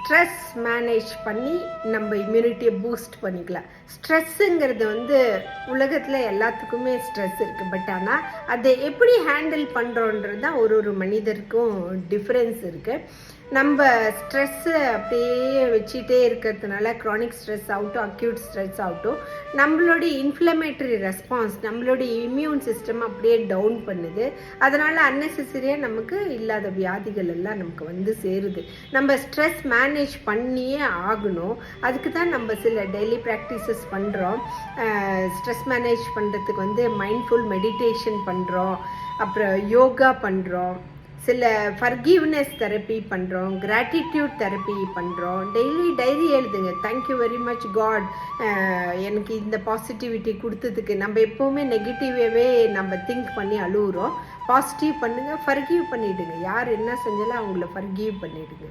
Stress manage பண்ணி நம்ம இம்யூனிட்டியை boost பண்ணிக்கலாம். ஸ்ட்ரெஸ்ஸுங்கிறது உலகத்தில் எல்லாத்துக்குமே ஸ்ட்ரெஸ் இருக்குது. பட் ஆனால் அதை எப்படி ஹேண்டில் பண்ணுறோன்றது தான் ஒரு மனிதருக்கும் டிஃப்ரென்ஸ் இருக்குது. நம்ம ஸ்ட்ரெஸ்ஸு அப்படியே வச்சுட்டே இருக்கிறதுனால க்ரானிக் ஸ்ட்ரெஸ் ஆகட்டும், அக்யூட் ஸ்ட்ரெஸ் ஆகட்டும், நம்மளுடைய இன்ஃப்ளமேட்டரி ரெஸ்பான்ஸ், நம்மளுடைய இம்யூன் சிஸ்டம் அப்படியே டவுன் பண்ணுது. அதனால் அன்னெசரியாக நமக்கு இல்லாத வியாதிகள் எல்லாம் நமக்கு சேருது. நம்ம ஸ்ட்ரெஸ் மேனேஜ் பண்ணியே ஆகணும். அதுக்கு தான் நம்ம சில டெய்லி ப்ராக்டிசஸ் பண்ணுறோம். ஸ்ட்ரெஸ் மேனேஜ் பண்ணுறதுக்கு மைண்ட்ஃபுல் மெடிடேஷன் பண்ணுறோம், அப்புறம் யோகா பண்ணுறோம், சில ஃபர்கிவ்னஸ் தெரப்பி பண்ணுறோம், கிராட்டிடியூட் தெரப்பி பண்ணுறோம். டெய்லி டைரி எழுதுங்க. தேங்க்யூ வெரி மச் காட், எனக்கு இந்த பாசிட்டிவிட்டி கொடுத்ததுக்கு. நம்ம எப்போவுமே நெகட்டிவாகவே நம்ம திங்க் பண்ணி அழுகுறோம். பாசிட்டிவ் பண்ணுங்கள், ஃபர்கிவ் பண்ணிவிடுங்க. யார் என்ன செஞ்சாலும் அவங்கள ஃபர்கிவ் பண்ணிவிடுங்க.